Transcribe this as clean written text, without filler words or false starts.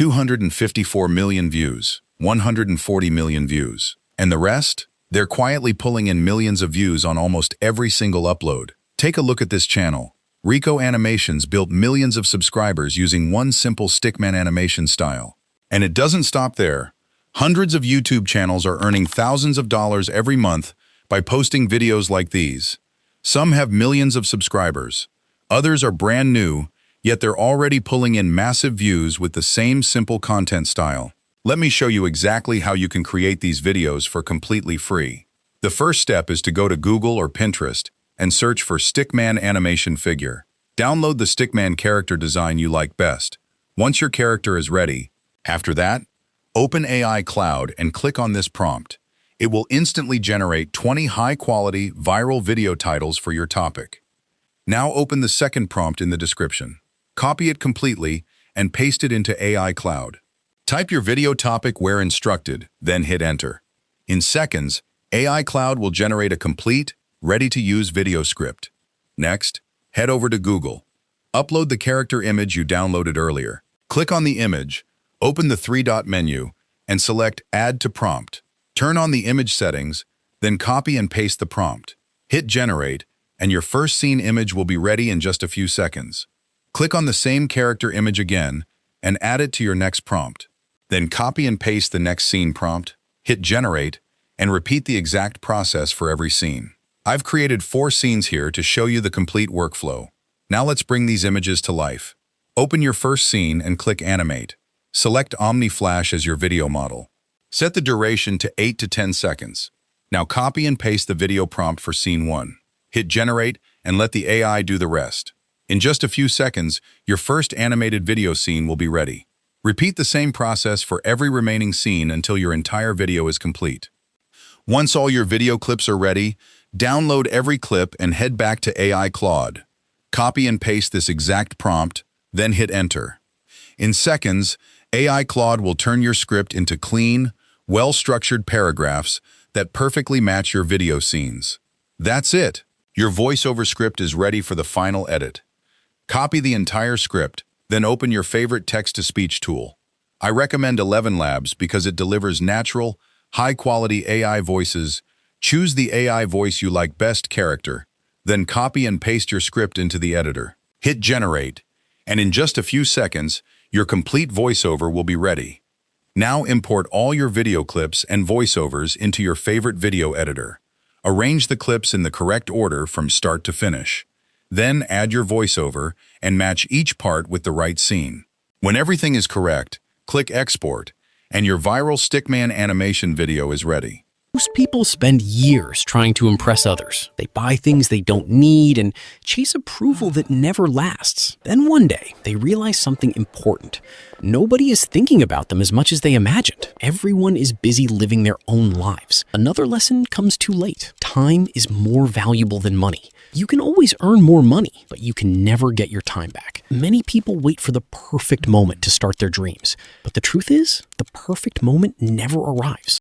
254 million views, 140 million views. And the rest? They're quietly pulling in millions of views on almost every single upload. Take a look at this channel. Rico Animations built millions of subscribers using one simple Stickman animation style. And it doesn't stop there. Hundreds of YouTube channels are earning thousands of dollars every month by posting videos like these. Some have millions of subscribers. Others are brand new, yet they're already pulling in massive views with the same simple content style. Let me show you exactly how you can create these videos for completely free. The first step is to go to Google or Pinterest and search for Stickman animation figure. Download the Stickman character design you like best. Once your character is ready, after that, open AI Cloud and click on this prompt. It will instantly generate 20 high-quality, viral video titles for your topic. Now open the second prompt in the description. Copy it completely and paste it into AI Cloud. Type your video topic where instructed, then hit enter. In seconds, AI Cloud will generate a complete, ready-to-use video script. Next, head over to Google. Upload the character image you downloaded earlier. Click on the image, open the three-dot menu, and select Add to Prompt. Turn on the image settings, then copy and paste the prompt. Hit Generate, and your first scene image will be ready in just a few seconds. Click on the same character image again, and add it to your next prompt. Then copy and paste the next scene prompt, hit Generate, and repeat the exact process for every scene. I've created 4 scenes here to show you the complete workflow. Now let's bring these images to life. Open your first scene and click Animate. Select Omni Flash as your video model. Set the duration to 8 to 10 seconds. Now copy and paste the video prompt for scene 1. Hit Generate and let the AI do the rest. In just a few seconds, your first animated video scene will be ready. Repeat the same process for every remaining scene until your entire video is complete. Once all your video clips are ready, download every clip and head back to AI Cloud. Copy and paste this exact prompt, then hit Enter. In seconds, AI Cloud will turn your script into clean, well-structured paragraphs that perfectly match your video scenes. That's it. Your voiceover script is ready for the final edit. Copy the entire script, then open your favorite text-to-speech tool. I recommend 11 Labs because it delivers natural, high-quality AI voices. Choose the AI voice you like best character, then copy and paste your script into the editor. Hit Generate, and in just a few seconds, your complete voiceover will be ready. Now import all your video clips and voiceovers into your favorite video editor. Arrange the clips in the correct order from start to finish. Then add your voiceover and match each part with the right scene. When everything is correct, click Export, and your viral Stickman animation video is ready. Most people spend years trying to impress others. They buy things they don't need and chase approval that never lasts. Then one day, they realize something important. Nobody is thinking about them as much as they imagined. Everyone is busy living their own lives. Another lesson comes too late. Time is more valuable than money. You can always earn more money, but you can never get your time back. Many people wait for the perfect moment to start their dreams. But the truth is, the perfect moment never arrives.